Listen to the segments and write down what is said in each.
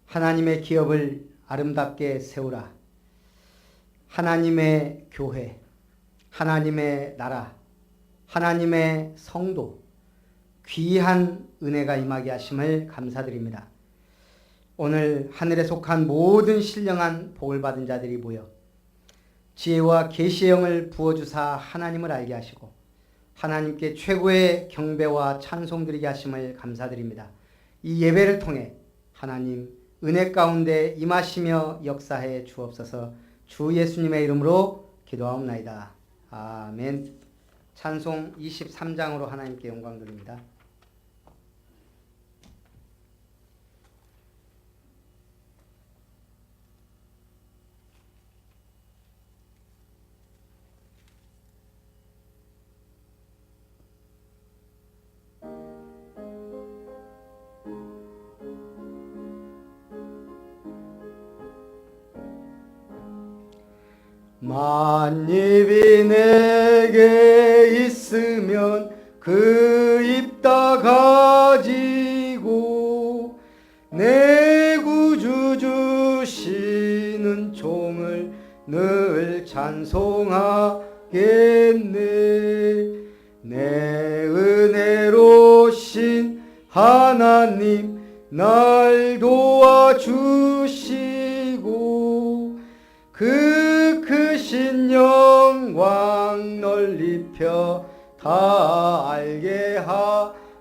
하나님의 기업을 아름답게 세우라. 하나님의 교회, 하나님의 나라, 하나님의 성도, 귀한 은혜가 임하게 하심을 감사드립니다. 오늘 하늘에 속한 모든 신령한 복을 받은 자들이 모여 지혜와 계시의 영을 부어주사 하나님을 알게 하시고 하나님께 최고의 경배와 찬송 드리게 하심을 감사드립니다. 이 예배를 통해 하나님 은혜 가운데 임하시며 역사해 주옵소서. 주 예수님의 이름으로 기도하옵나이다. 아멘. 찬송 23장으로 하나님께 영광 돌립니다. 만입이 내게 있으면 그 입 다 가지고 내 구주 주시는 종을 늘 찬송하겠네. 내 은혜로신 하나님 날 도와주시고 그 크신 영광 널리 펴 다 알게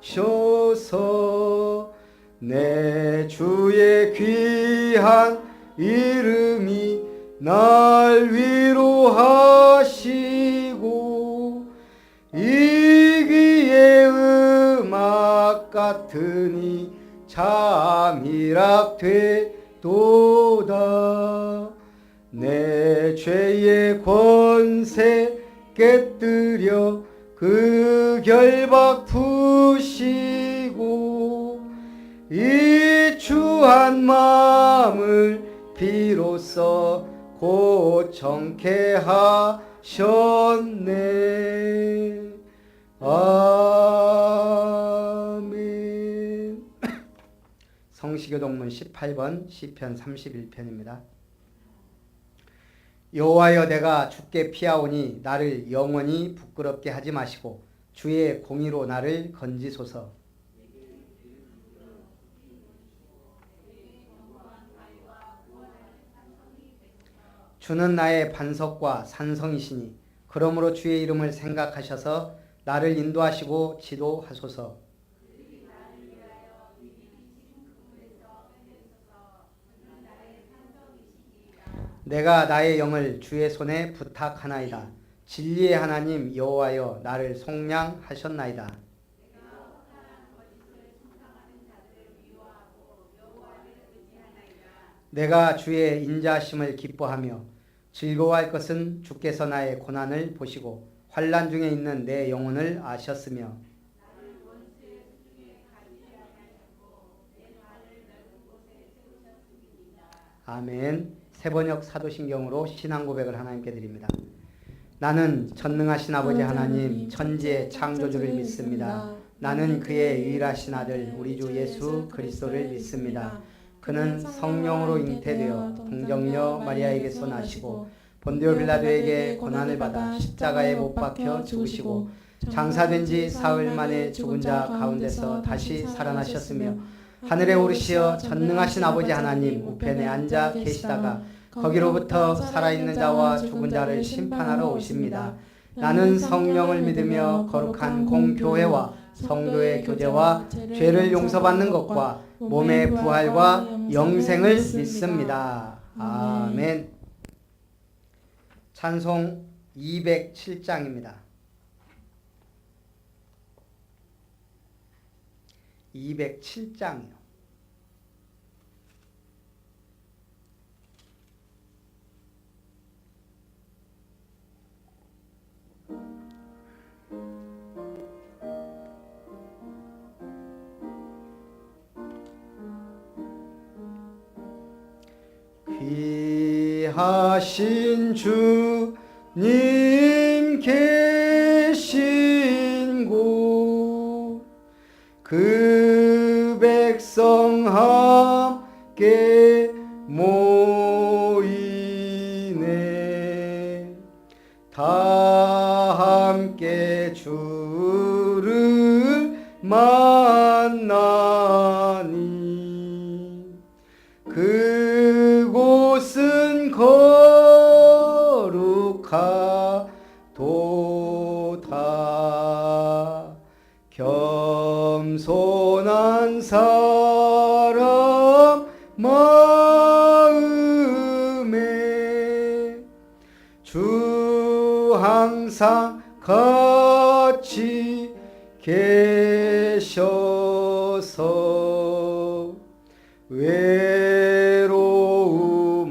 하셔서 내 주의 귀한 이름이 날 위로하시고 이기의 음악 같으니 잠이락 되도다. 내 죄의 권세 깨뜨려 그 결박 푸시고 이 추한 마음을 비로소 고청케 하셨네. 아멘. 성시교동문 18번 시편 31편입니다. 여호와여, 내가 주께 피하오니 나를 영원히 부끄럽게 하지 마시고 주의 공의로 나를 건지소서. 주는 나의 반석과 산성이시니 그러므로 주의 이름을 생각하셔서 나를 인도하시고 지도하소서. 내가 나의 영을 주의 손에 부탁하나이다. 진리의 하나님 여호와여, 나를 속량하셨나이다. 내가 주의 인자하심을 기뻐하며 즐거워할 것은 주께서 나의 고난을 보시고 환난 중에 있는 내 영혼을 아셨으며 아멘. 세번역 사도신경으로 신앙 고백을 하나님께 드립니다. 나는 전능하신 아버지 하나님 천지의 창조주를 믿습니다. 나는 그의 유일하신 아들 우리 주 예수 그리스도를 믿습니다. 그는 성령으로 잉태되어 동정녀 마리아에게서 나시고 본디오 빌라도에게 고난을 받아 십자가에 못 박혀 죽으시고 장사된 지 사흘 만에 죽은 자 가운데서 다시 살아나셨으며 하늘에 오르시어 전능하신 아버지 하나님 우편에 앉아 계시다가 거기로부터 살아있는 자와 죽은 자를 심판하러 오십니다. 나는 성령을 믿으며 거룩한 공교회와 성도의 교제와 죄를 용서받는 것과 몸의 부활과 영생을 믿습니다. 아멘. 찬송 207장입니다. 207장이요. 귀하신 주님 계신 곳 그 백성 함께 모이네. 다 함께 주를 만나니 그곳은 거룩하도다. 겸손한 사람 마음에 주 항상 같이 계셔서 외로움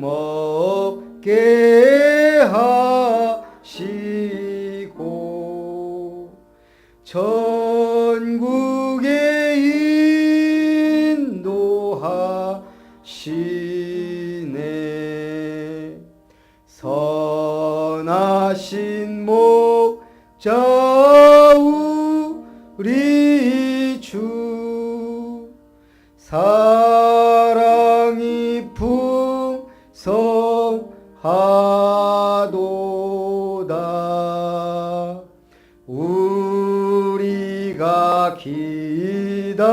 없게 하시고 전국에 인도하시네. 선하신 목자 우리 주 사랑이 풍성하도다. 우리가 기다리오니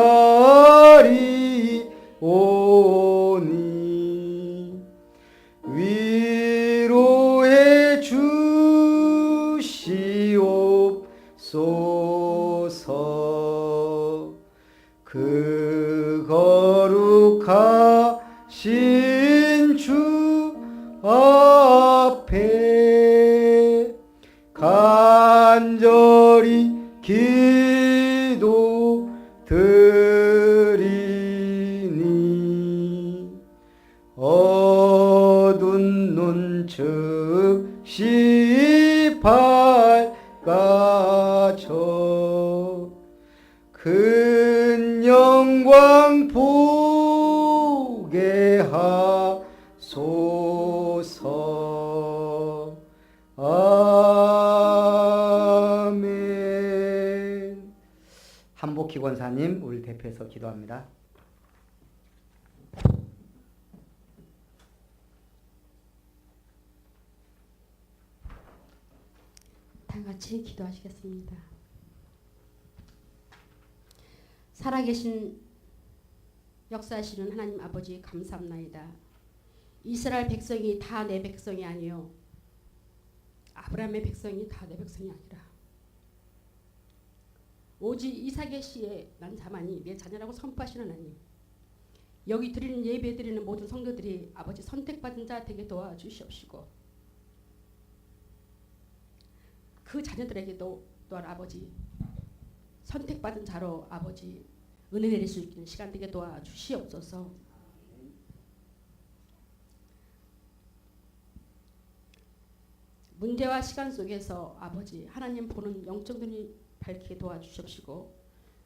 위로해 주시옵소서. 그 거룩하신 주 앞에 간절히 기도 드리니 어두운 눈 즉시 밝아져 큰 영광 보게 하소서. 아멘. 한복희 권사님 우리 대표해서 기도합니다. 다 같이 기도하시겠습니다. 살아계신 역사하시는 하나님 아버지 감사합나이다. 이스라엘 백성이 다 내 백성이 아니요 아브라함의 백성이 다 내 백성이 아니라 오직 이삭의 씨에 난 자만이 내 자녀라고 선포하시는 하나님, 여기 드리는 예배 드리는 모든 성도들이 아버지 선택받은 자 되게 도와주시옵시고 그 자녀들에게도 또한 아버지 선택받은 자로 아버지 은혜 내릴 수 있는 시간 되게 도와주시옵소서. 문제와 시간 속에서 아버지 하나님 보는 영적 눈이 밝히게 도와주시옵시고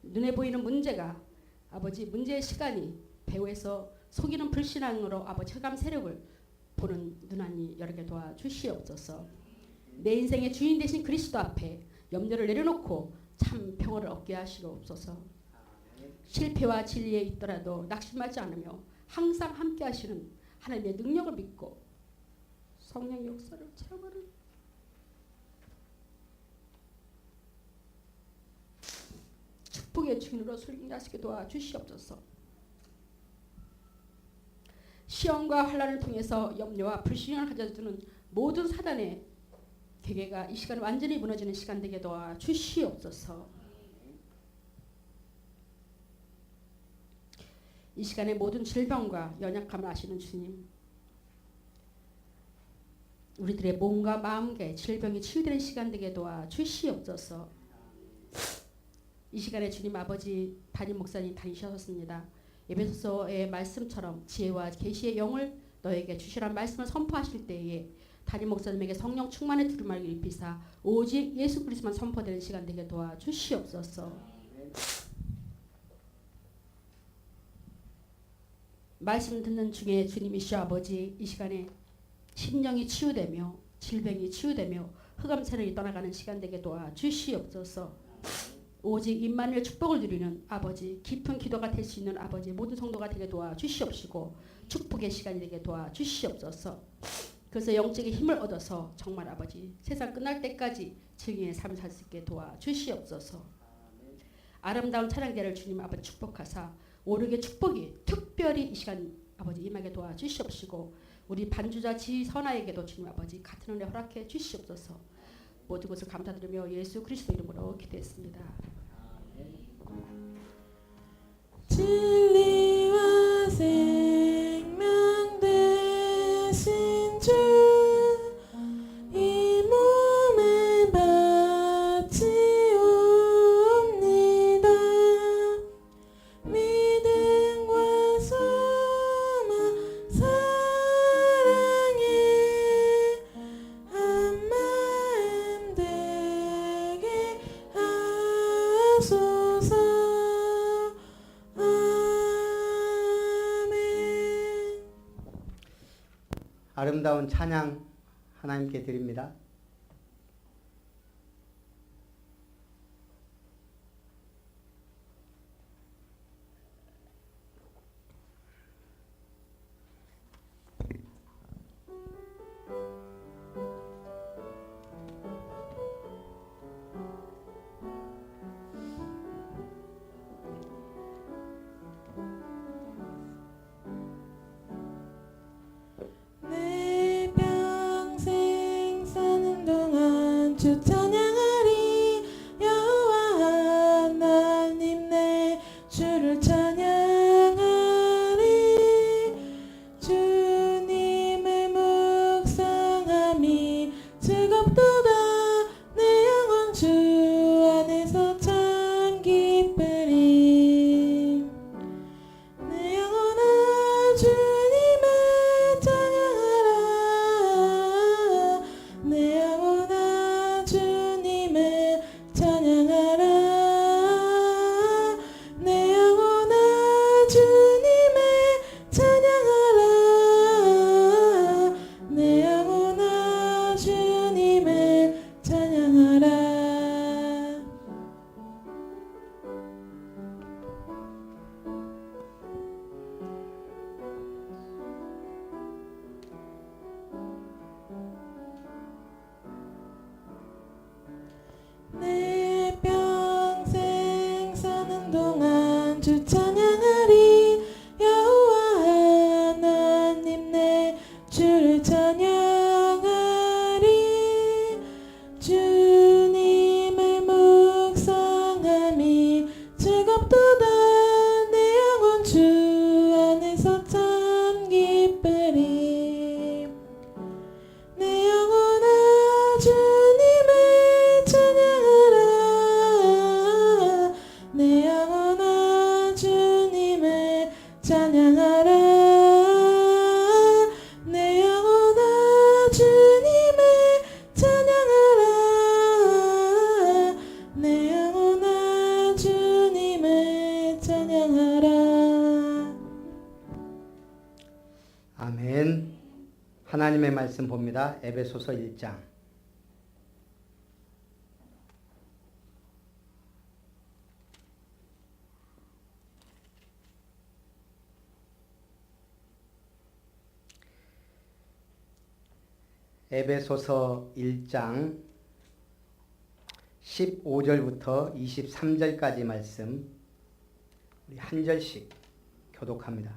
눈에 보이는 문제가 아버지 문제의 시간이 배후에서 속이는 불신앙으로 아버지 흑암 세력을 보는 눈안이 여러 개 도와주시옵소서. 내 인생의 주인 되신 그리스도 앞에 염려를 내려놓고 참 평화를 얻게 하시옵소서. 실패와 진리에 있더라도 낙심하지 않으며 항상 함께 하시는 하나님의 능력을 믿고 성령의 역사를 체험하는 축복의 주인으로 순종하시게 도와주시옵소서. 시험과 환난을 통해서 염려와 불신앙을 가져주는 모든 사단의 계계가 이 시간 완전히 무너지는 시간 되게 도와주시옵소서. 이 시간에 모든 질병과 연약함을 아시는 주님, 우리들의 몸과 마음과 질병이 치유되는 시간 되게 도와주시옵소서. 이 시간에 주님 아버지 담임 목사님 다니셨습니다. 에베소서의 말씀처럼 지혜와 계시의 영을 너에게 주시란 말씀을 선포하실 때에 담임 목사님에게 성령 충만의 두루마리를 입히사 오직 예수 그리스도만 선포되는 시간 되게 도와주시옵소서. 말씀 듣는 중에 주님이시여 아버지, 이 시간에 심령이 치유되며 질병이 치유되며 흑암 세력이 떠나가는 시간 되게 도와주시옵소서. 오직 임마누엘 축복을 누리는 아버지, 깊은 기도가 될 수 있는 아버지, 모든 성도가 되게 도와주시옵시고 축복의 시간이 되게 도와주시옵소서. 그래서 영적인 힘을 얻어서 정말 아버지 세상 끝날 때까지 증인의 삶을 살 수 있게 도와주시옵소서. 아름다운 찬양대를 주님 아버지 축복하사 오르게 축복이 특별히 이 시간 아버지 임하게 도와주시옵시고 우리 반주자 지선아에게도 주님 아버지 같은 은혜 허락해 주시옵소서. 모든 것을 감사드리며 예수 그리스도 이름으로 기도했습니다. 진리와 생명 되신 주 이 몸을 바치옵니다. 믿음과 소망 사랑에 한 마음 되게 하소서. 아멘. 아름다운 찬양 하나님께 드립니다. 내 평생 사는 동안 주 찬양하리. 여호와 하나님 내 주를 찬양하리. 주님을 묵상함이 즐겁도다. 내 영혼 주 안에서 참 기쁘리. 내 영혼아 주님을 찬양하라. 내 영혼아 주님을 찬양하라. 내 영혼아 주님을 찬양하라. 내 영혼아 주님을 찬양하라. 내 평생 사는 동안 주 찬양하리. 여호와 하나님 내 주를 찬양하리. 주님을 묵상함이 즐겁도다. 내 영혼 주 안에서 참 기쁘리. 내 영혼아 주님을 찬양하라. 내 영혼아 주님을 찬양하라. 내 영혼아 주님을 찬양하라. 내 영혼아 주님을 찬양하라. 아멘. 하나님의 말씀 봅니다. 에베소서 1장. 에베소서 1장 15절부터 23절까지 말씀 우리 한 절씩 교독합니다.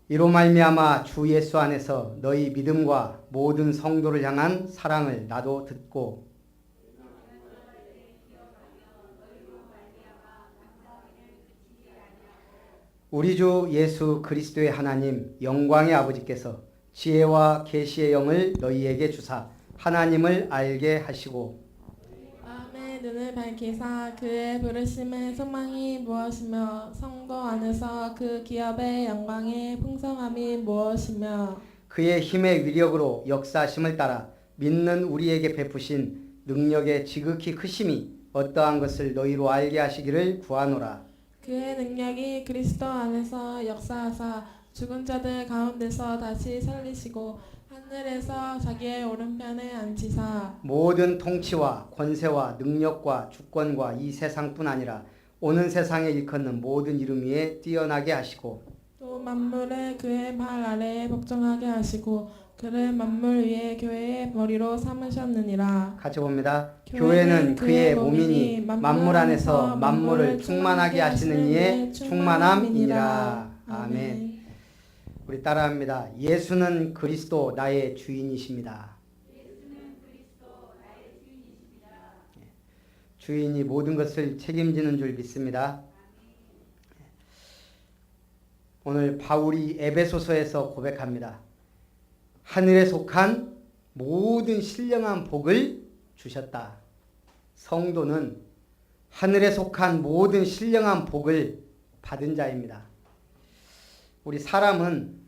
이로 말미암아 주 예수 안에서 너희 믿음과 모든 성도를 향한 사랑을 나도 듣고 우리 주 예수 그리스도의 하나님 영광의 아버지께서 지혜와 계시의 영을 너희에게 주사 하나님을 알게 하시고 마음의 눈을 밝히사 그의 부르심의 소망이 무엇이며 성도 안에서 그 기업의 영광의 풍성함이 무엇이며 그의 힘의 위력으로 역사하심을 따라 믿는 우리에게 베푸신 능력의 지극히 크심이 어떠한 것을 너희로 알게 하시기를 구하노라. 그의 능력이 그리스도 안에서 역사하사 죽은 자들 가운데서 다시 살리시고 하늘에서 자기의 오른편에 앉히사 모든 통치와 권세와 능력과 주권과 이 세상뿐 아니라 오는 세상에 일컫는 모든 이름 위에 뛰어나게 하시고 또 만물을 그의 발 아래에 복종하게 하시고 그를 만물 위에 교회의 머리로 삼으셨느니라. 같이 봅니다. 교회는 그의 몸이니 만물 안에서 만물을 충만하게 하시는 이의 충만함이니라. 아멘. 우리 따라합니다. 예수는 그리스도 나의 주인이십니다. 주인이 모든 것을 책임지는 줄 믿습니다. 오늘 바울이 에베소서에서 고백합니다. 하늘에 속한 모든 신령한 복을 주셨다. 성도는 하늘에 속한 모든 신령한 복을 받은 자입니다. 우리 사람은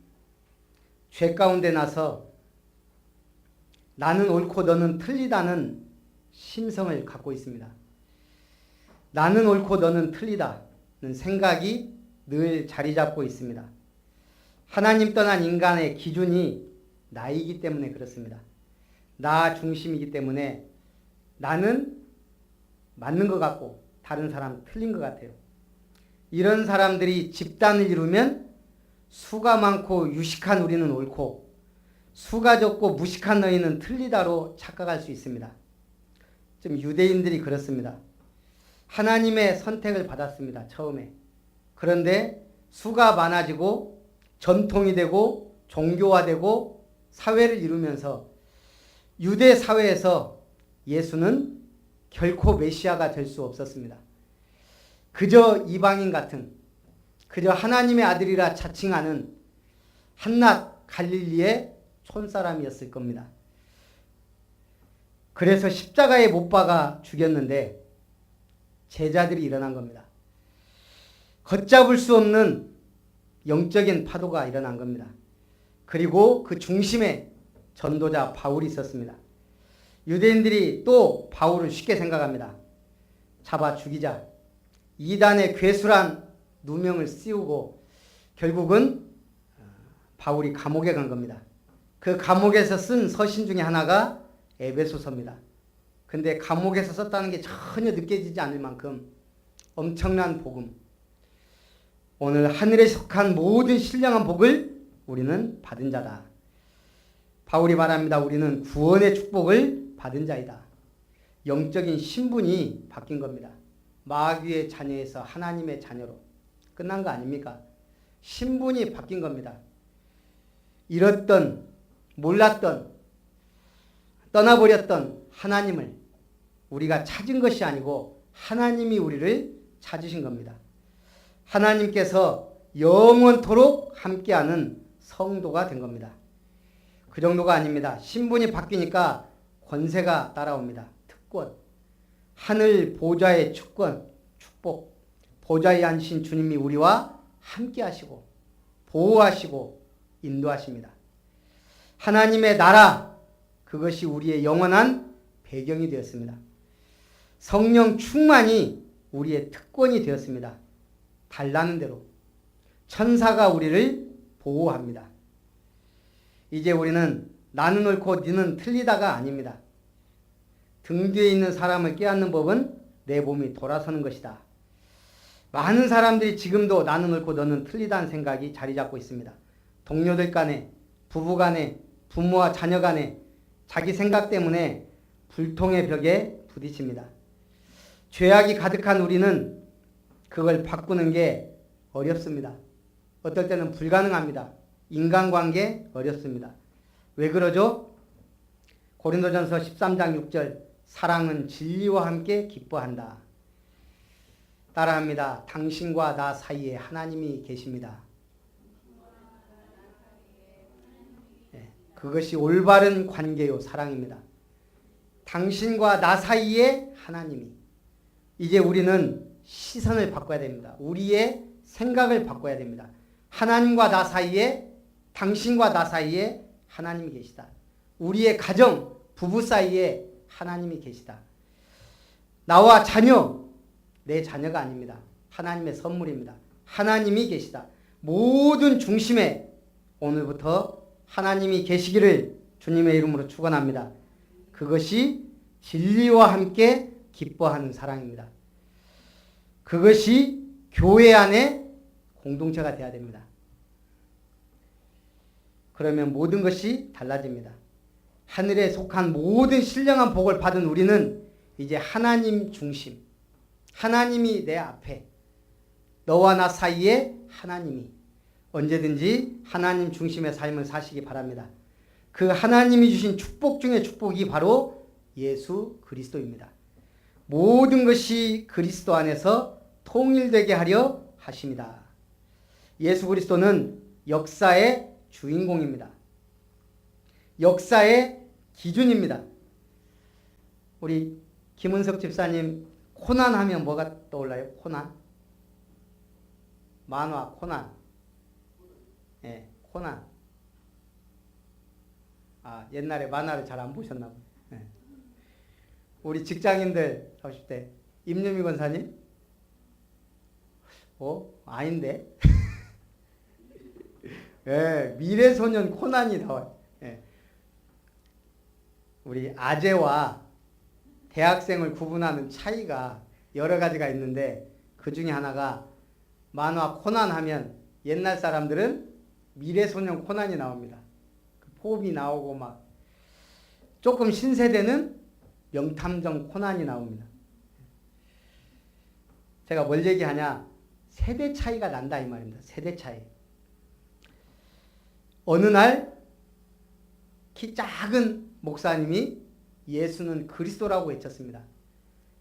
죄 가운데 나서 나는 옳고 너는 틀리다는 심성을 갖고 있습니다. 나는 옳고 너는 틀리다는 생각이 늘 자리 잡고 있습니다. 하나님 떠난 인간의 기준이 나이기 때문에 그렇습니다. 나 중심이기 때문에 나는 맞는 것 같고 다른 사람 틀린 것 같아요. 이런 사람들이 집단을 이루면 수가 많고 유식한 우리는 옳고 수가 적고 무식한 너희는 틀리다로 착각할 수 있습니다. 좀 유대인들이 그렇습니다. 하나님의 선택을 받았습니다. 처음에. 그런데 수가 많아지고 전통이 되고 종교화되고 사회를 이루면서 유대 사회에서 예수는 결코 메시아가 될 수 없었습니다. 그저 이방인 같은, 그저 하나님의 아들이라 자칭하는 한낱 갈릴리의 촌사람이었을 겁니다. 그래서 십자가에 못 박아 죽였는데 제자들이 일어난 겁니다. 걷잡을 수 없는 영적인 파도가 일어난 겁니다. 그리고 그 중심에 전도자 바울이 있었습니다. 유대인들이 또 바울을 쉽게 생각합니다. 잡아 죽이자. 이단의 괴수란 누명을 씌우고 결국은 바울이 감옥에 간 겁니다. 그 감옥에서 쓴 서신 중에 하나가 에베소서입니다. 근데 감옥에서 썼다는 게 전혀 느껴지지 않을 만큼 엄청난 복음. 오늘 하늘에 속한 모든 신령한 복을 우리는 받은 자다. 바울이 말합니다. 우리는 구원의 축복을 받은 자이다. 영적인 신분이 바뀐 겁니다. 마귀의 자녀에서 하나님의 자녀로 끝난 거 아닙니까? 신분이 바뀐 겁니다. 잃었던, 몰랐던, 떠나버렸던 하나님을 우리가 찾은 것이 아니고 하나님이 우리를 찾으신 겁니다. 하나님께서 영원토록 함께하는 성도가 된 겁니다. 그 정도가 아닙니다. 신분이 바뀌니까 권세가 따라옵니다. 특권, 하늘 보좌의 축권, 축복, 보좌에 앉으신 주님이 우리와 함께 하시고 보호하시고 인도하십니다. 하나님의 나라, 그것이 우리의 영원한 배경이 되었습니다. 성령 충만이 우리의 특권이 되었습니다. 달라는 대로 천사가 우리를 보호합니다. 이제 우리는 나는 옳고 너는 틀리다가 아닙니다. 등 뒤에 있는 사람을 깨닫는 법은 내 몸이 돌아서는 것이다. 많은 사람들이 지금도 나는 옳고 너는 틀리다는 생각이 자리 잡고 있습니다. 동료들 간에, 부부 간에, 부모와 자녀 간에 자기 생각 때문에 불통의 벽에 부딪힙니다. 죄악이 가득한 우리는 그걸 바꾸는 게 어렵습니다. 어떨 때는 불가능합니다. 인간관계 어렵습니다. 왜 그러죠? 고린도전서 13장 6절 사랑은 진리와 함께 기뻐한다. 따라합니다. 당신과 나 사이에 하나님이 계십니다. 그것이 올바른 관계요 사랑입니다. 당신과 나 사이에 하나님이. 이제 우리는 시선을 바꿔야 됩니다. 우리의 생각을 바꿔야 됩니다. 하나님과 나 사이에, 당신과 나 사이에 하나님이 계시다. 우리의 가정, 부부 사이에 하나님이 계시다. 나와 자녀, 내 자녀가 아닙니다. 하나님의 선물입니다. 하나님이 계시다. 모든 중심에 오늘부터 하나님이 계시기를 주님의 이름으로 축원합니다. 그것이 진리와 함께 기뻐하는 사랑입니다. 그것이 교회 안에 공동체가 되어야 됩니다. 그러면 모든 것이 달라집니다. 하늘에 속한 모든 신령한 복을 받은 우리는 이제 하나님 중심, 하나님이 내 앞에, 너와 나 사이에 하나님이, 언제든지 하나님 중심의 삶을 사시기 바랍니다. 그 하나님이 주신 축복 중에 축복이 바로 예수 그리스도입니다. 모든 것이 그리스도 안에서 통일되게 하려 하십니다. 예수 그리스도는 역사의 주인공입니다. 역사의 기준입니다. 우리 김은석 집사님, 코난 하면 뭐가 떠올라요? 코난? 만화 코난. 예, 코난. 아, 옛날에 만화를 잘 안 보셨나 봐요. 예. 우리 직장인들 하실 때 임유미 권사님? 아닌데? 예, 미래소년 코난이 나와요. 예. 우리 아재와 대학생을 구분하는 차이가 여러 가지가 있는데 그 중에 하나가 만화 코난 하면 옛날 사람들은 미래소년 코난이 나옵니다. 그 폼이 나오고 막 조금 신세대는 명탐정 코난이 나옵니다. 제가 뭘 얘기하냐? 세대 차이가 난다 이 말입니다. 세대 차이. 어느 날 키 작은 목사님이 예수는 그리스도라고 외쳤습니다.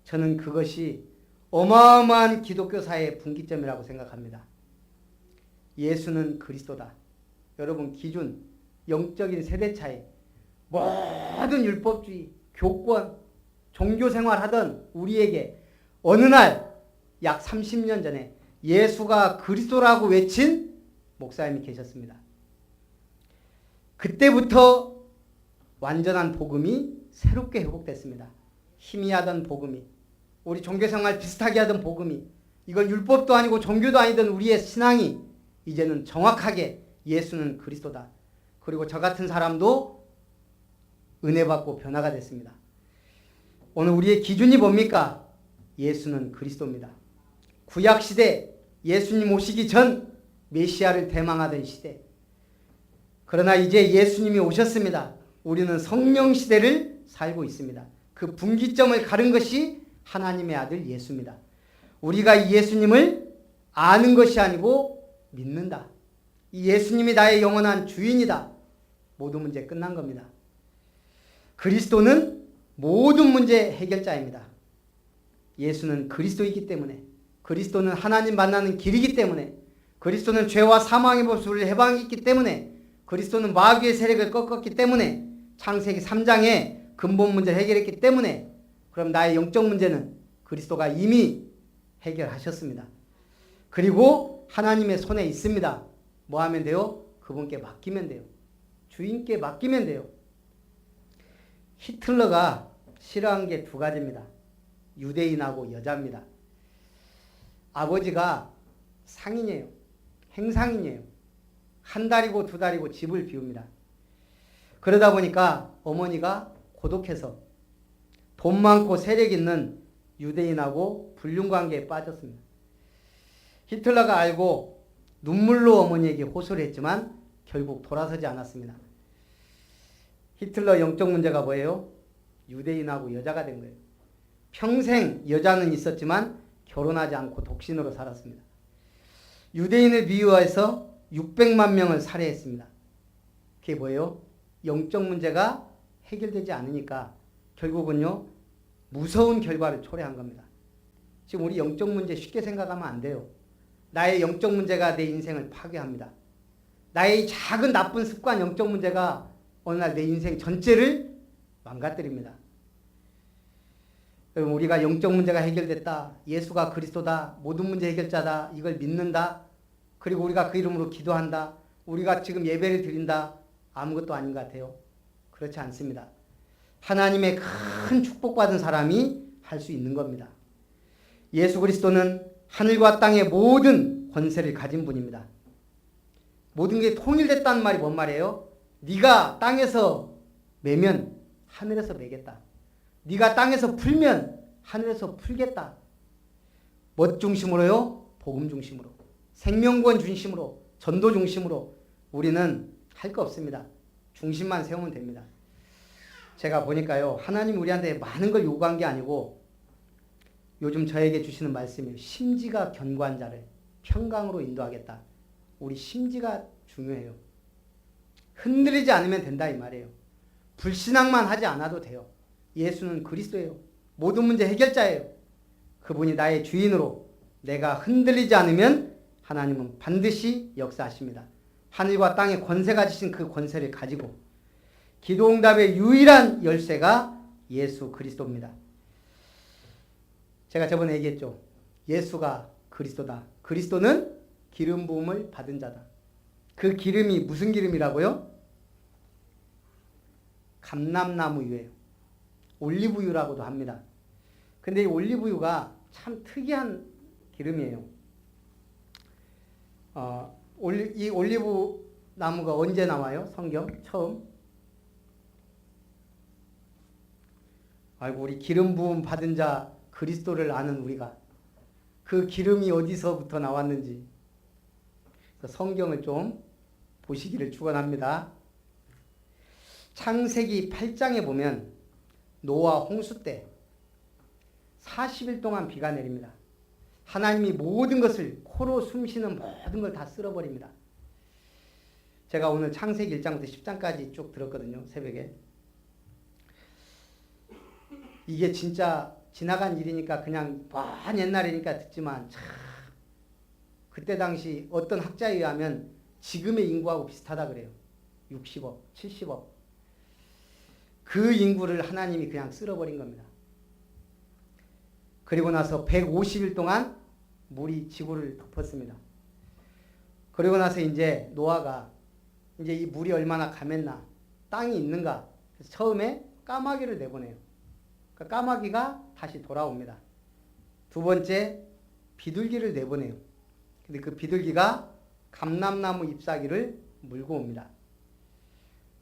저는 그것이 어마어마한 기독교사의 분기점이라고 생각합니다. 예수는 그리스도다. 여러분 기준, 영적인 세대 차이, 모든 율법주의, 교권, 종교생활 하던 우리에게 어느 날 약 30년 전에 예수가 그리스도라고 외친 목사님이 계셨습니다. 그때부터 완전한 복음이 새롭게 회복됐습니다. 희미하던 복음이, 우리 종교생활 비슷하게 하던 복음이, 이건 율법도 아니고 종교도 아니던 우리의 신앙이 이제는 정확하게 예수는 그리스도다. 그리고 저 같은 사람도 은혜 받고 변화가 됐습니다. 오늘 우리의 기준이 뭡니까? 예수는 그리스도입니다. 구약시대, 예수님 오시기 전 메시아를 대망하던 시대. 그러나 이제 예수님이 오셨습니다. 우리는 성령시대를 살고 있습니다. 그 분기점을 가른 것이 하나님의 아들 예수입니다. 우리가 이 예수님을 아는 것이 아니고 믿는다. 이 예수님이 나의 영원한 주인이다. 모든 문제 끝난 겁니다. 그리스도는 모든 문제 해결자입니다. 예수는 그리스도이기 때문에, 그리스도는 하나님 만나는 길이기 때문에, 그리스도는 죄와 사망의 법수를 해방했기 때문에, 그리스도는 마귀의 세력을 꺾었기 때문에, 창세기 3장에 근본 문제를 해결했기 때문에, 그럼 나의 영적 문제는 그리스도가 이미 해결하셨습니다. 그리고 하나님의 손에 있습니다. 뭐 하면 돼요? 그분께 맡기면 돼요. 주인께 맡기면 돼요. 히틀러가 싫어한 게 두 가지입니다. 유대인하고 여자입니다. 아버지가 상인이에요. 행상인이에요. 한 달이고 두 달이고 집을 비웁니다. 그러다 보니까 어머니가 고독해서 돈 많고 세력 있는 유대인하고 불륜관계에 빠졌습니다. 히틀러가 알고 눈물로 어머니에게 호소를 했지만 결국 돌아서지 않았습니다. 히틀러 영적 문제가 뭐예요? 유대인하고 여자가 된 거예요. 평생 여자는 있었지만 결혼하지 않고 독신으로 살았습니다. 유대인을 미워해서 600만 명을 살해했습니다. 그게 뭐예요? 영적 문제가 해결되지 않으니까 결국은요, 무서운 결과를 초래한 겁니다. 지금 우리 영적 문제 쉽게 생각하면 안 돼요. 나의 영적 문제가 내 인생을 파괴합니다. 나의 작은 나쁜 습관, 영적 문제가 어느 날 내 인생 전체를 망가뜨립니다. 여러분, 우리가 영적 문제가 해결됐다, 예수가 그리스도다, 모든 문제 해결자다, 이걸 믿는다, 그리고 우리가 그 이름으로 기도한다, 우리가 지금 예배를 드린다, 아무것도 아닌 것 같아요. 그렇지 않습니다. 하나님의 큰 축복받은 사람이 할 수 있는 겁니다. 예수 그리스도는 하늘과 땅의 모든 권세를 가진 분입니다. 모든 게 통일됐다는 말이 뭔 말이에요? 네가 땅에서 매면 하늘에서 매겠다. 네가 땅에서 풀면 하늘에서 풀겠다. 뭐 중심으로요? 복음 중심으로. 생명구원 중심으로. 전도 중심으로. 우리는 할 거 없습니다. 중심만 세우면 됩니다. 제가 보니까요, 하나님 우리한테 많은 걸 요구한 게 아니고 요즘 저에게 주시는 말씀이에요. 심지가 견고한 자를 평강으로 인도하겠다. 우리 심지가 중요해요. 흔들리지 않으면 된다 이 말이에요. 불신앙만 하지 않아도 돼요. 예수는 그리스도예요. 모든 문제 해결자예요. 그분이 나의 주인으로 내가 흔들리지 않으면 하나님은 반드시 역사하십니다. 하늘과 땅의 권세가 지신 그 권세를 가지고 기도응답의 유일한 열쇠가 예수 그리스도입니다. 제가 저번에 얘기했죠. 예수가 그리스도다. 그리스도는 기름 부음을 받은 자다. 그 기름이 무슨 기름이라고요? 감람나무유예요. 올리브유라고도 합니다. 근데 이 올리브유가 참 특이한 기름이에요. 이 올리브 나무가 언제 나와요? 성경 처음? 아이고, 우리 기름 부음 받은 자 그리스도를 아는 우리가 그 기름이 어디서부터 나왔는지 성경을 좀 보시기를 축원합니다. 창세기 8장에 보면 노아 홍수 때 40일 동안 비가 내립니다. 하나님이 모든 것을 코로 숨쉬는 모든 걸 다 쓸어버립니다. 제가 오늘 창세기 1장부터 10장까지 쭉 들었거든요. 새벽에. 이게 진짜 지나간 일이니까 그냥 먼 옛날이니까 듣지만 참 그때 당시 어떤 학자에 의하면 지금의 인구하고 비슷하다 그래요. 60억, 70억. 그 인구를 하나님이 그냥 쓸어버린 겁니다. 그리고 나서 150일 동안 물이 지구를 덮었습니다. 그리고 나서 이제 노아가 이제 이 물이 얼마나 감했나, 땅이 있는가. 그래서 처음에 까마귀를 내보내요. 그 까마귀가 다시 돌아옵니다. 두 번째 비둘기를 내보내요. 근데 그 비둘기가 감람나무 잎사귀를 물고 옵니다.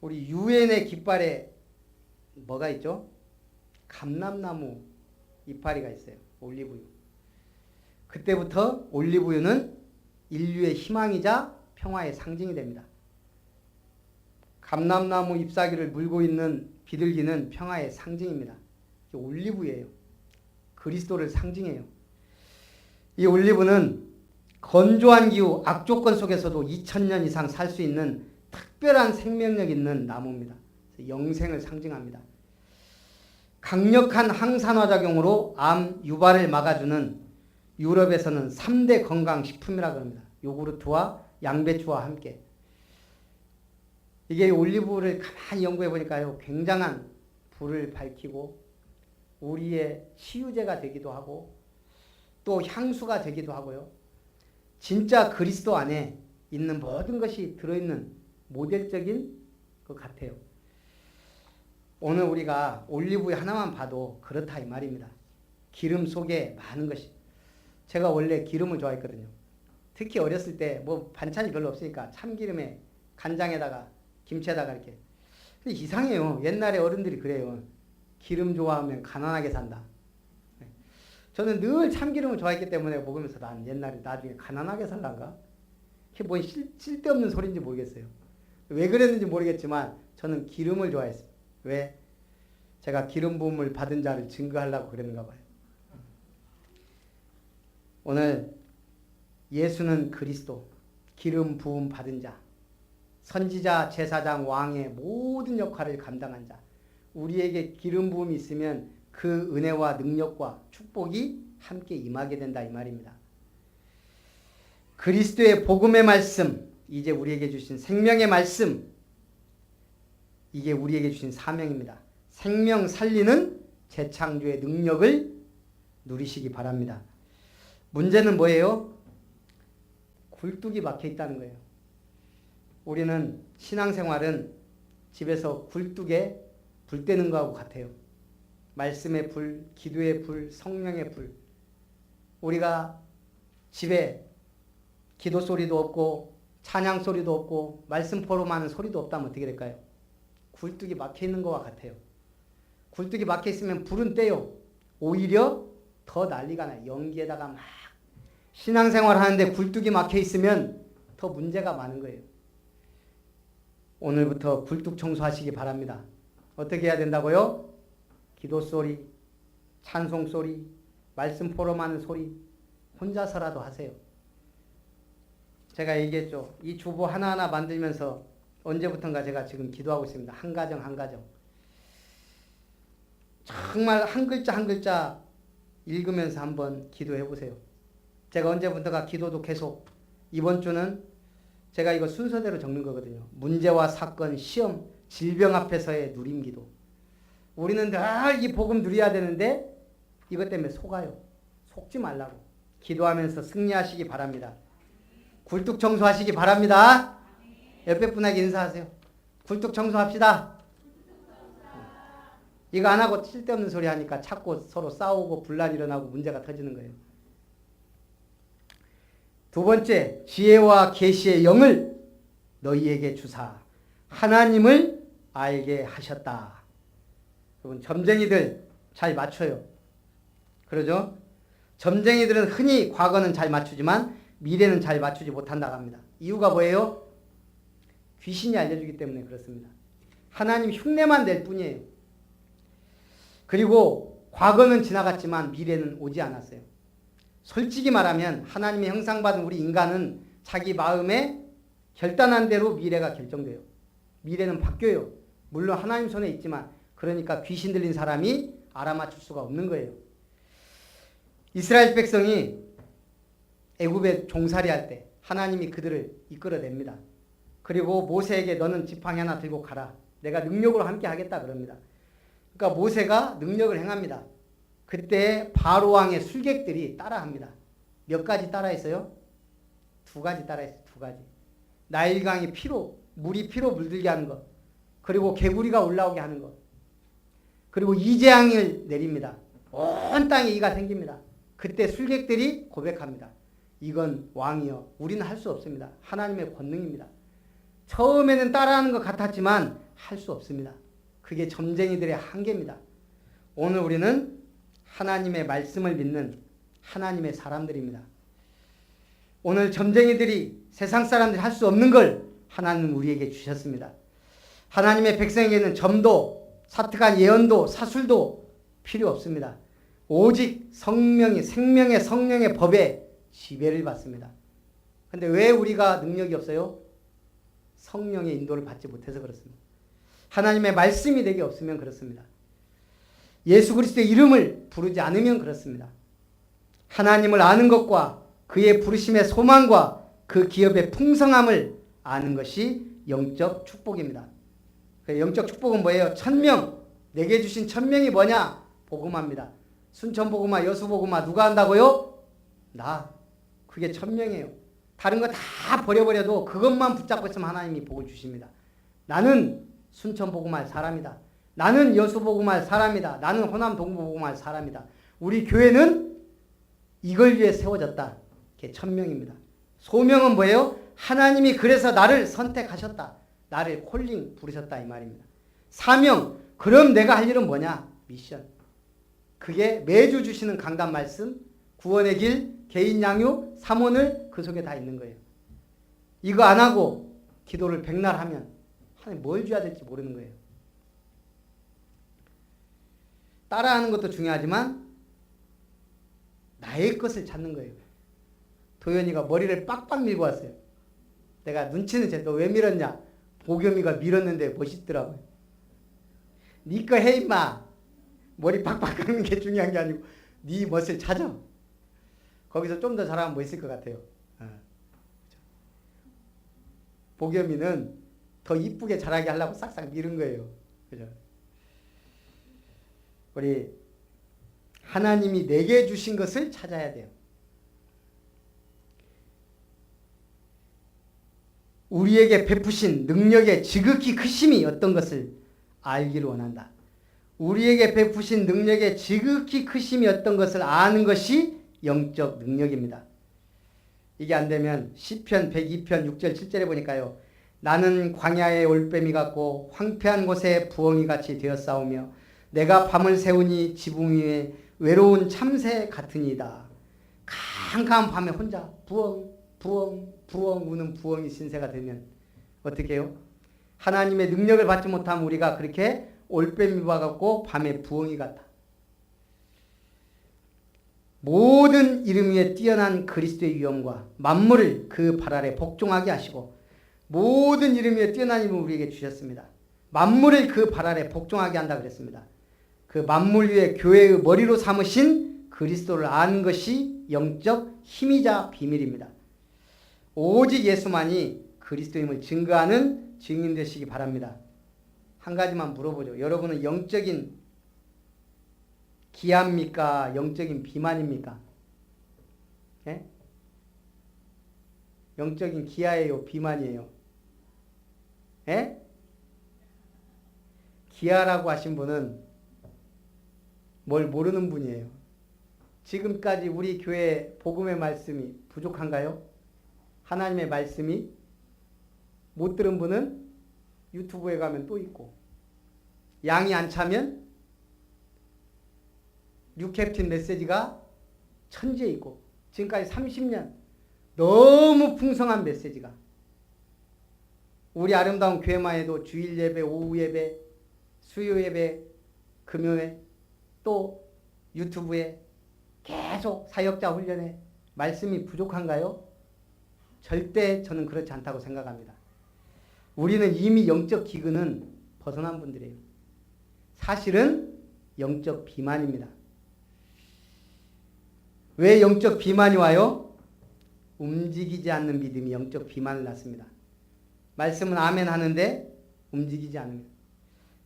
우리 유엔의 깃발에 뭐가 있죠? 감람나무 이파리가 있어요. 올리브유. 그때부터 올리브유는 인류의 희망이자 평화의 상징이 됩니다. 감람나무 잎사귀를 물고 있는 비둘기는 평화의 상징입니다. 올리브예요. 그리스도를 상징해요. 이 올리브는 건조한 기후, 악조건 속에서도 2000년 이상 살 수 있는 특별한 생명력 있는 나무입니다. 영생을 상징합니다. 강력한 항산화 작용으로 암 유발을 막아주는 유럽에서는 3대 건강식품이라고 합니다. 요구르트와 양배추와 함께. 이게 올리브를 가만히 연구해 보니까요, 굉장한 불을 밝히고 우리의 치유제가 되기도 하고 또 향수가 되기도 하고요. 진짜 그리스도 안에 있는 모든 것이 들어있는 모델적인 것 같아요. 오늘 우리가 올리브유 하나만 봐도 그렇다 이 말입니다. 기름 속에 많은 것이. 제가 원래 기름을 좋아했거든요. 특히 어렸을 때 뭐 반찬이 별로 없으니까 참기름에 간장에다가 김치에다가 이렇게. 근데 이상해요. 옛날에 어른들이 그래요. 기름 좋아하면 가난하게 산다. 저는 늘 참기름을 좋아했기 때문에 먹으면서 난 옛날에 나중에 가난하게 살란가? 그게 뭐 쓸데없는 소리인지 모르겠어요. 왜 그랬는지 모르겠지만 저는 기름을 좋아했어요. 왜? 제가 기름 부음을 받은 자를 증거하려고 그랬는가 봐요. 오늘 예수는 그리스도, 기름 부음 받은 자, 선지자, 제사장, 왕의 모든 역할을 감당한 자. 우리에게 기름 부음이 있으면 그 은혜와 능력과 축복이 함께 임하게 된다 이 말입니다. 그리스도의 복음의 말씀, 이제 우리에게 주신 생명의 말씀, 이게 우리에게 주신 사명입니다. 생명 살리는 재창조의 능력을 누리시기 바랍니다. 문제는 뭐예요? 굴뚝이 막혀 있다는 거예요. 우리는 신앙생활은 집에서 굴뚝에 불 때는 거하고 같아요. 말씀의 불, 기도의 불, 성령의 불. 우리가 집에 기도 소리도 없고 찬양 소리도 없고 말씀 포럼하는 소리도 없다면 어떻게 될까요? 굴뚝이 막혀 있는 것과 같아요. 굴뚝이 막혀 있으면 불은 떼요. 오히려 더 난리가 나요. 연기에다가 막 신앙생활 하는데 굴뚝이 막혀 있으면 더 문제가 많은 거예요. 오늘부터 굴뚝 청소하시기 바랍니다. 어떻게 해야 된다고요? 기도 소리, 찬송 소리, 말씀 포럼하는 소리 혼자서라도 하세요. 제가 얘기했죠. 이 주보 하나하나 만들면서 언제부턴가 제가 지금 기도하고 있습니다. 한 가정 한 가정. 정말 한 글자 한 글자 읽으면서 한번 기도해 보세요. 제가 언제부턴가 기도도 계속 이번 주는 제가 이거 순서대로 적는 거거든요. 문제와 사건, 시험, 질병 앞에서의 누림기도. 우리는 늘 이 복음 누려야 되는데 이것 때문에 속아요. 속지 말라고. 기도하면서 승리하시기 바랍니다. 굴뚝 청소하시기 바랍니다. 옆에 분에게 인사하세요. 굴뚝 청소합시다. 이거 안 하고 쓸데없는 소리 하니까 자꾸 서로 싸우고 분란 일어나고 문제가 터지는 거예요. 두 번째, 지혜와 계시의 영을 너희에게 주사 하나님을 알게 하셨다. 여러분, 점쟁이들 잘 맞춰요. 그러죠? 점쟁이들은 흔히 과거는 잘 맞추지만 미래는 잘 맞추지 못한다고 합니다. 이유가 뭐예요? 귀신이 알려주기 때문에 그렇습니다. 하나님 흉내만 낼 뿐이에요. 그리고 과거는 지나갔지만 미래는 오지 않았어요. 솔직히 말하면 하나님의 형상받은 우리 인간은 자기 마음에 결단한 대로 미래가 결정돼요. 미래는 바뀌어요. 물론 하나님 손에 있지만 그러니까 귀신 들린 사람이 알아맞힐 수가 없는 거예요. 이스라엘 백성이 애굽에 종살이할 때 하나님이 그들을 이끌어냅니다. 그리고 모세에게 너는 지팡이 하나 들고 가라. 내가 능력으로 함께 하겠다 그럽니다. 그러니까 모세가 능력을 행합니다. 그때 바로 왕의 술객들이 따라합니다. 몇 가지 따라했어요? 두 가지 따라했어요. 두 가지. 나일강이 물이 피로 물들게 하는 것. 그리고 개구리가 올라오게 하는 것. 그리고 이재앙을 내립니다. 온 땅에 이가 생깁니다. 그때 술객들이 고백합니다. 이건 왕이여 우리는 할 수 없습니다. 하나님의 권능입니다. 처음에는 따라하는 것 같았지만 할 수 없습니다. 그게 점쟁이들의 한계입니다. 오늘 우리는 하나님의 말씀을 믿는 하나님의 사람들입니다. 오늘 점쟁이들이 세상 사람들이 할 수 없는 걸 하나님은 우리에게 주셨습니다. 하나님의 백성에게는 점도, 사특한 예언도, 사술도 필요 없습니다. 오직 생명의 성령의 법에 지배를 받습니다. 근데 왜 우리가 능력이 없어요? 성령의 인도를 받지 못해서 그렇습니다. 하나님의 말씀이 내게 없으면 그렇습니다. 예수 그리스도의 이름을 부르지 않으면 그렇습니다. 하나님을 아는 것과 그의 부르심의 소망과 그 기업의 풍성함을 아는 것이 영적 축복입니다. 영적 축복은 뭐예요? 1000명, 내게 주신 1000명이 뭐냐? 복음화입니다. 순천복음화, 여수복음화 누가 한다고요? 나. 그게 1000명이에요. 다른 거 다 버려버려도 그것만 붙잡고 있으면 하나님이 복을 주십니다. 나는 순천복음할 사람이다. 나는 여수복음할 사람이다. 나는 호남 동부복음할 사람이다. 우리 교회는 이걸 위해 세워졌다. 그게 1000명입니다. 소명은 뭐예요? 하나님이 그래서 나를 선택하셨다. 나를 콜링 부르셨다 이 말입니다. 사명, 그럼 내가 할 일은 뭐냐? 미션. 그게 매주 주시는 강단 말씀, 구원의 길, 개인 양육, 삼원을 그 속에 다 있는 거예요. 이거 안 하고 기도를 백날 하면 하나님 뭘 줘야 될지 모르는 거예요. 따라하는 것도 중요하지만 나의 것을 찾는 거예요. 도연이가 머리를 빡빡 밀고 왔어요. 내가 눈치는 챘. 너 왜 밀었냐? 보겸이가 밀었는데 멋있더라고요. 네 거 해 임마. 머리 빡빡 깎는 게 중요한 게 아니고 네 멋을 찾아. 거기서 좀 더 잘하면 뭐 있을 것 같아요. 보겸이는 더 이쁘게 잘하게 하려고 싹싹 밀은 거예요. 그죠? 우리 하나님이 내게 주신 것을 찾아야 돼요. 우리에게 베푸신 능력의 지극히 크심이 어떤 것을 알기를 원한다. 우리에게 베푸신 능력의 지극히 크심이 어떤 것을 아는 것이 영적 능력입니다. 이게 안 되면 시편 102편 6절 7절에 보니까요. 나는 광야의 올빼미 같고 황폐한 곳에 부엉이 같이 되었사오며 내가 밤을 새우니 지붕 위에 외로운 참새 같으니이다. 캄캄한 밤에 혼자 부엉 우는 부엉이 신세가 되면 어떻게 해요? 하나님의 능력을 받지 못하면 우리가 그렇게 올빼미와 같고 밤에 부엉이 같다. 모든 이름 위에 뛰어난 그리스도의 위엄과 만물을 그 발 아래 복종하게 하시고 모든 이름 위에 뛰어난 이름을 우리에게 주셨습니다. 만물을 그 발 아래 복종하게 한다 그랬습니다. 그 만물 위에 교회의 머리로 삼으신 그리스도를 아는 것이 영적 힘이자 비밀입니다. 오직 예수만이 그리스도임을 증거하는 증인 되시기 바랍니다. 한 가지만 물어보죠. 여러분은 영적인 기합니까? 영적인 비만입니까? 예? 영적인 기아예요? 비만이에요? 예? 기아라고 하신 분은 뭘 모르는 분이에요. 지금까지 우리 교회 복음의 말씀이 부족한가요? 하나님의 말씀이 못 들은 분은 유튜브에 가면 또 있고, 양이 안 차면 뉴캡틴 메시지가 천지에 있고, 지금까지 30년 너무 풍성한 메시지가 우리 아름다운 교회만 해도 주일 예배, 오후 예배, 수요 예배, 금요일 또 유튜브에 계속 사역자 훈련에 말씀이 부족한가요? 절대 저는 그렇지 않다고 생각합니다. 우리는 이미 영적 기근은 벗어난 분들이에요. 사실은 영적 비만입니다. 왜 영적 비만이 와요? 움직이지 않는 믿음이 영적 비만을 낳습니다. 말씀은 아멘 하는데 움직이지 않으면.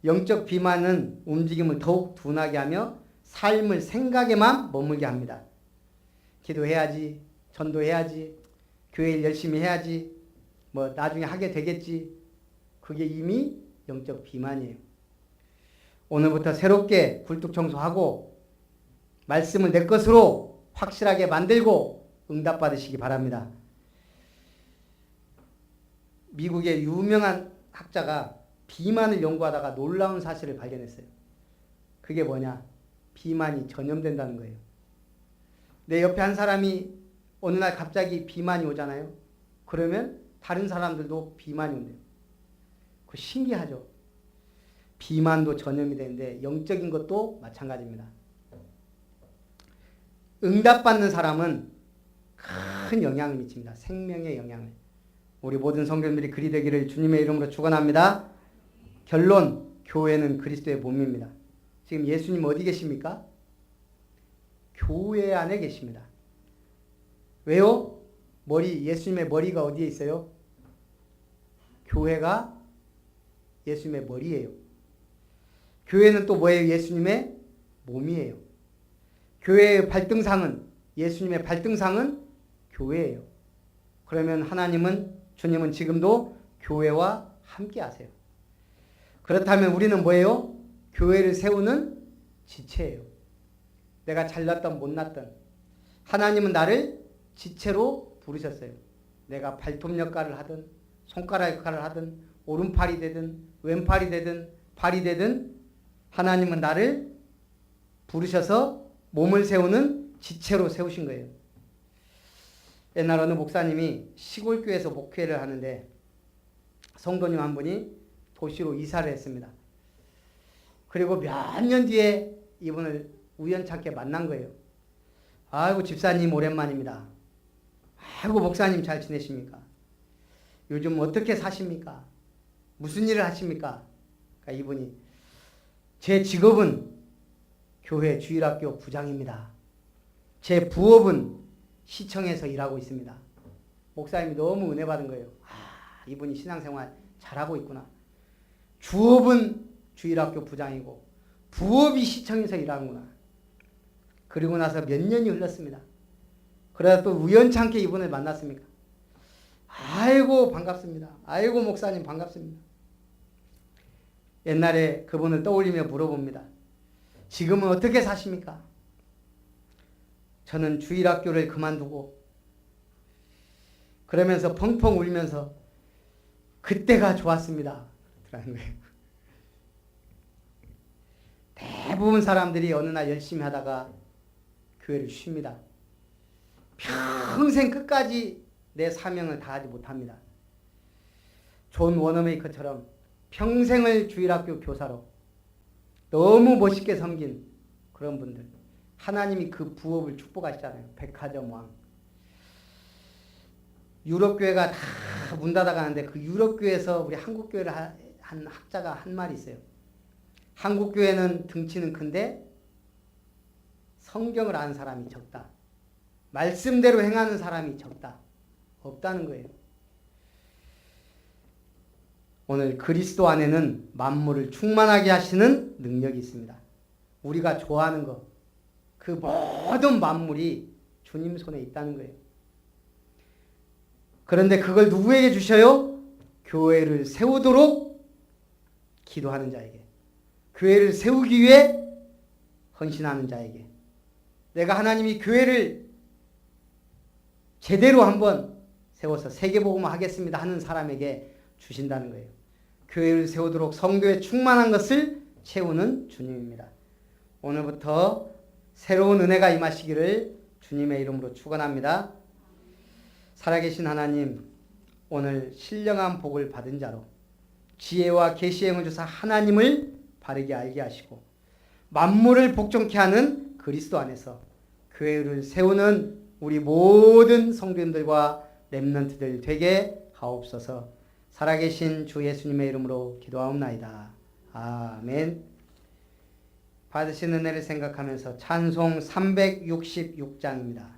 영적 비만은 움직임을 더욱 둔하게 하며 삶을 생각에만 머물게 합니다. 기도해야지, 전도해야지, 교회 일 열심히 해야지, 뭐 나중에 하게 되겠지. 그게 이미 영적 비만이에요. 오늘부터 새롭게 굴뚝 청소하고 말씀을 내 것으로 확실하게 만들고 응답받으시기 바랍니다. 미국의 유명한 학자가 비만을 연구하다가 놀라운 사실을 발견했어요. 그게 뭐냐? 비만이 전염된다는 거예요. 내 옆에 한 사람이 어느 날 갑자기 비만이 오잖아요. 그러면 다른 사람들도 비만이 온대요. 그거 신기하죠? 비만도 전염이 되는데 영적인 것도 마찬가지입니다. 응답받는 사람은 큰 영향을 미칩니다. 생명의 영향을. 우리 모든 성도님들이 그리 되기를 주님의 이름으로 축원합니다. 결론, 교회는 그리스도의 몸입니다. 지금 예수님 어디 계십니까? 교회 안에 계십니다. 왜요? 예수님의 머리가 어디에 있어요? 교회가 예수님의 머리예요. 교회는 또 뭐예요? 예수님의 몸이에요. 교회의 발등상은, 예수님의 발등상은 교회예요. 그러면 주님은 지금도 교회와 함께 하세요. 그렇다면 우리는 뭐예요? 교회를 세우는 지체예요. 내가 잘났던 못났던 하나님은 나를 지체로 부르셨어요. 내가 발톱 역할을 하든 손가락 역할을 하든 오른팔이 되든 왼팔이 되든 발이 되든 하나님은 나를 부르셔서 몸을 세우는 지체로 세우신 거예요. 옛날 어느 목사님이 시골교회에서 목회를 하는데 성도님 한 분이 도시로 이사를 했습니다. 그리고 몇 년 뒤에 이분을 우연찮게 만난 거예요. 아이고 집사님 오랜만입니다. 아이고 목사님 잘 지내십니까? 요즘 어떻게 사십니까? 무슨 일을 하십니까? 그러니까 이분이 제 직업은 교회 주일학교 부장입니다. 제 부업은 시청에서 일하고 있습니다. 목사님이 너무 은혜 받은 거예요. 이분이 신앙생활 잘하고 있구나. 주업은 주일학교 부장이고 부업이 시청에서 일하는구나. 그리고 나서 몇 년이 흘렀습니다. 그러다 또 우연찮게 이분을 만났습니까? 아이고 반갑습니다. 아이고 목사님 반갑습니다. 옛날에 그분을 떠올리며 물어봅니다. 지금은 어떻게 사십니까? 저는 주일학교를 그만두고 그러면서 펑펑 울면서 그때가 좋았습니다. 라는 거예요. 대부분 사람들이 어느 날 열심히 하다가 교회를 쉽니다. 평생 끝까지 내 사명을 다하지 못합니다. 존 워너메이커처럼 평생을 주일학교 교사로 너무 멋있게 섬긴 그런 분들, 하나님이 그 부업을 축복하시잖아요. 백화점 왕. 유럽교회가 다 문 닫아가는데 그 유럽교회에서 우리 한국교회를 한 학자가 한 말이 있어요. 한국교회는 등치는 큰데 성경을 아는 사람이 적다. 말씀대로 행하는 사람이 적다. 없다는 거예요. 오늘 그리스도 안에는 만물을 충만하게 하시는 능력이 있습니다. 우리가 좋아하는 것, 그 모든 만물이 주님 손에 있다는 거예요. 그런데 그걸 누구에게 주셔요? 교회를 세우도록 기도하는 자에게. 교회를 세우기 위해 헌신하는 자에게. 내가 하나님이 교회를 제대로 한번 세워서 세계복음화 하겠습니다 하는 사람에게 주신다는 거예요. 교회를 세우도록 성도의 충만한 것을 채우는 주님입니다. 오늘부터 새로운 은혜가 임하시기를 주님의 이름으로 축원합니다. 살아계신 하나님, 오늘 신령한 복을 받은 자로 지혜와 계시의 힘을 주사 하나님을 바르게 알게 하시고 만물을 복종케 하는 그리스도 안에서 교회를 세우는 우리 모든 성도님들과 렘넌트들 되게 하옵소서. 살아계신 주 예수님의 이름으로 기도하옵나이다. 아멘. 받으신 은혜를 생각하면서 찬송 366장입니다.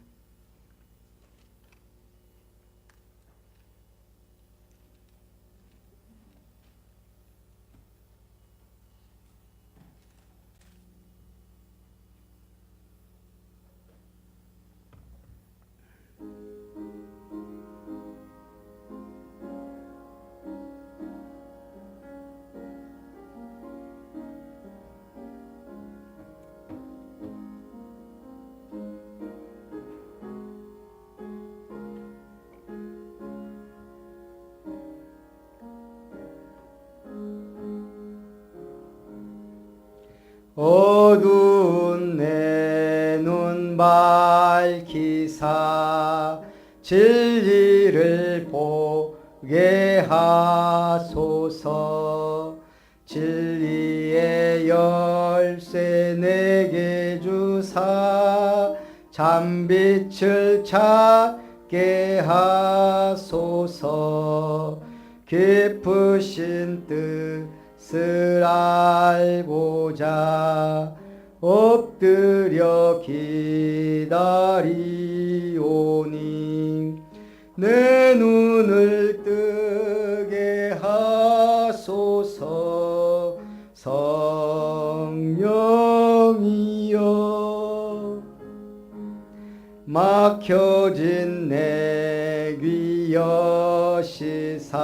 어두운 내 눈 밝히사 진리를 보게 하소서. 진리의 열쇠 내게 주사 잠빛을 찾게 하소서. 깊으신 뜻을 알고자 엎드려 기다리오니 내 눈을 뜨게 하소서. 성령이여 막혀진 내 귀 여시사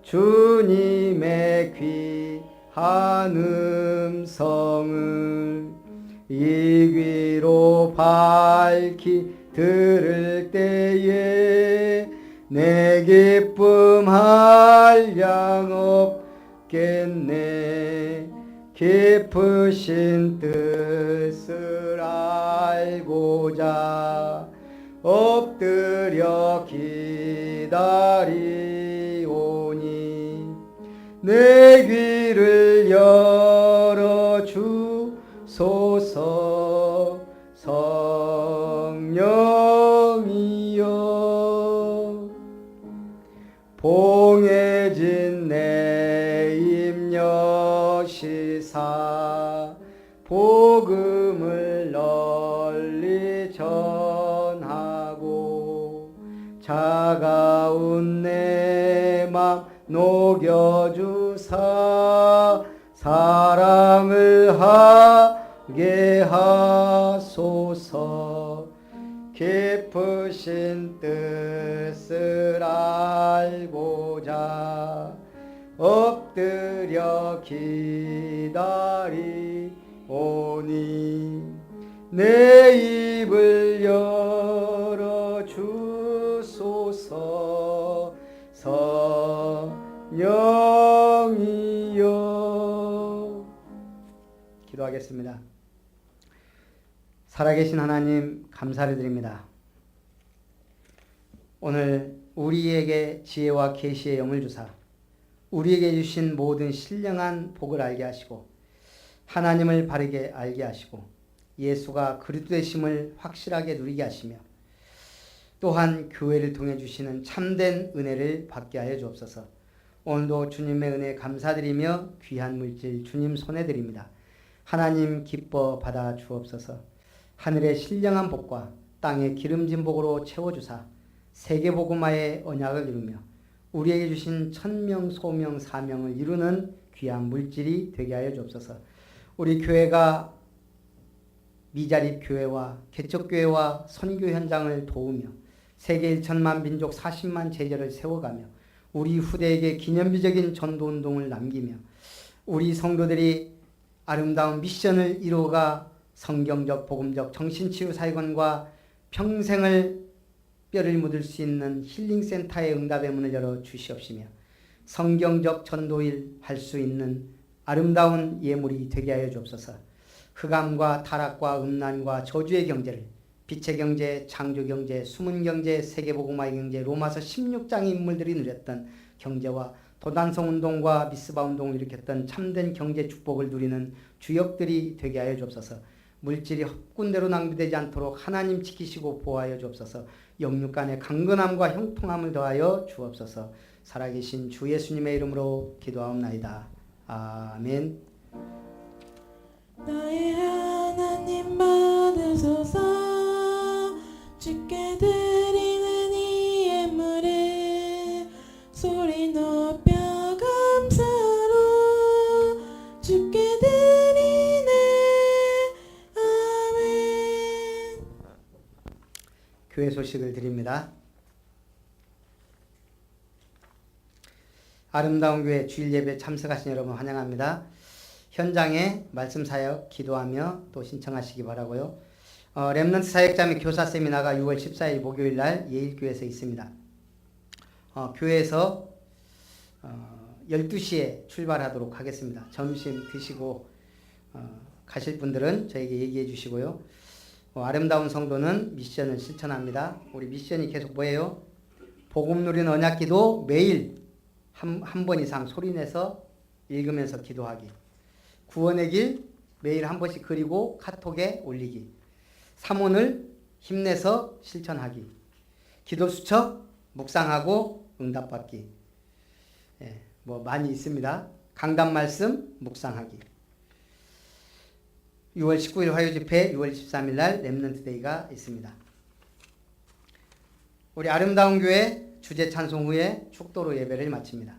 주님의 귀한 음성을 이 귀로 밝히 들을 때에 내 기쁨 한량 없겠네. 깊으신 뜻을 알고자 엎드려 기다리오니 내 귀를 열어 주소서. 성령이여 봉해진 내 입 여시사 복음을 널리 전하고 차가운 내 맘 녹여주사 사랑을 하게 하소서. 깊으신 뜻을 알고자 엎드려 기다리오니 내 입을 열어 주소서. 주소서. 성령이여. 기도하겠습니다. 살아계신 하나님, 감사를 드립니다. 오늘 우리에게 지혜와 계시의 영을 주사 우리에게 주신 모든 신령한 복을 알게 하시고 하나님을 바르게 알게 하시고 예수가 그리스도 되심을 확실하게 누리게 하시며 또한 교회를 통해 주시는 참된 은혜를 받게 하여 주옵소서. 오늘도 주님의 은혜 감사드리며 귀한 물질 주님 손에 드립니다. 하나님 기뻐 받아 주옵소서. 하늘의 신령한 복과 땅의 기름진 복으로 채워주사 세계복음화의 언약을 이루며 우리에게 주신 천명, 소명, 사명을 이루는 귀한 물질이 되게 하여 주옵소서. 우리 교회가 미자립 교회와 개척교회와 선교 현장을 도우며 세계 1천만 민족 40만 제자를 세워가며 우리 후대에게 기념비적인 전도운동을 남기며 우리 성도들이 아름다운 미션을 이루어가 성경적, 복음적, 정신치유사역원과 평생을 뼈를 묻을 수 있는 힐링센터의 응답의 문을 열어 주시옵시며 성경적 전도일 할 수 있는 아름다운 예물이 되게 하여 주옵소서. 흑암과 타락과 음란과 저주의 경제를 빛의 경제, 창조 경제, 숨은 경제, 세계복음화의 경제, 로마서 16장의 인물들이 누렸던 경제와 도단성 운동과 미스바 운동을 일으켰던 참된 경제 축복을 누리는 주역들이 되게 하여 주옵소서. 물질이 헛군대로 낭비되지 않도록 하나님 지키시고 보호하여 주옵소서. 영육 간의 강건함과 형통함을 더하여 주옵소서. 살아계신 주 예수님의 이름으로 기도하옵나이다. 아멘. 나의 하나님 받으소서. 주께 드리는 이 예물을 소리 높여 감사로 주께 드리네. 아멘. 교회 소식을 드립니다. 아름다운 교회 주일 예배 참석하신 여러분 환영합니다. 현장에 말씀 사역 기도하며 또 신청하시기 바라고요. 렘넌트 사역자 및 교사 세미나가 6월 14일 목요일 날 예일교회에서 있습니다. 교회에서 12시에 출발하도록 하겠습니다. 점심 드시고 가실 분들은 저에게 얘기해 주시고요. 아름다운 성도는 미션을 실천합니다. 우리 미션이 계속 뭐예요? 복음 누리는 언약기도 매일 한 번 이상 소리내서 읽으면서 기도하기. 구원의 길 매일 한 번씩 그리고 카톡에 올리기. 삼원을 힘내서 실천하기. 기도 수첩 묵상하고 응답받기. 뭐 많이 있습니다. 강단 말씀 묵상하기. 6월 19일 화요 집회, 6월 23일 날 렘넌트 데이가 있습니다. 우리 아름다운 교회 주제 찬송 후에 축도로 예배를 마칩니다.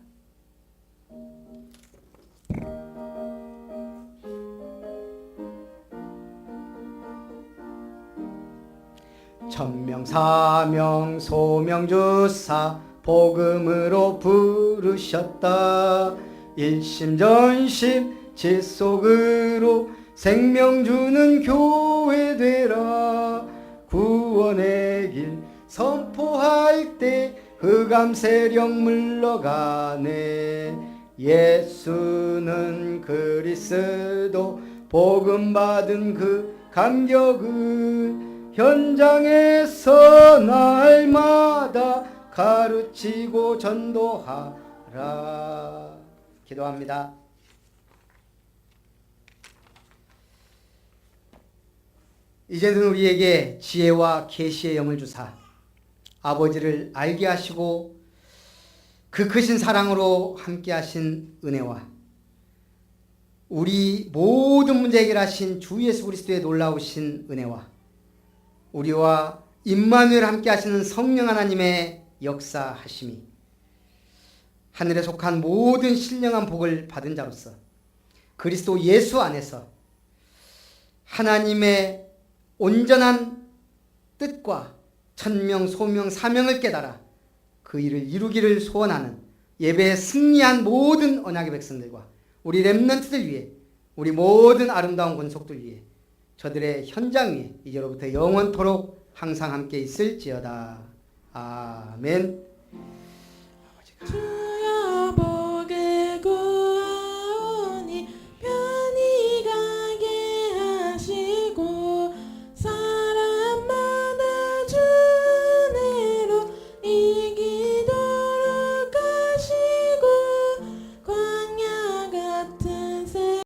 천명 사명 소명 주사 복음으로 부르셨다. 일심전심 지속으로 생명 주는 교회 되라. 구원의 길 선포할 때 흑암 세력 물러가네. 예수는 그리스도 복음 받은 그 감격을 현장에서 날마다 가르치고 전도하라. 기도합니다. 이제는 우리에게 지혜와 계시의 영을 주사 아버지를 알게 하시고 그 크신 사랑으로 함께 하신 은혜와 우리 모든 문제 해결하신 주 예수 그리스도의 놀라우신 은혜와 우리와 임마누엘 함께 하시는 성령 하나님의 역사하심이 하늘에 속한 모든 신령한 복을 받은 자로서 그리스도 예수 안에서 하나님의 온전한 뜻과 천명, 소명, 사명을 깨달아 그 일을 이루기를 소원하는 예배에 승리한 모든 언약의 백성들과 우리 렘넌트들 위해 우리 모든 아름다운 권속들 위해 저들의 현장 위에 이제로부터 영원토록 항상 함께 있을지어다. 아멘. 아버지가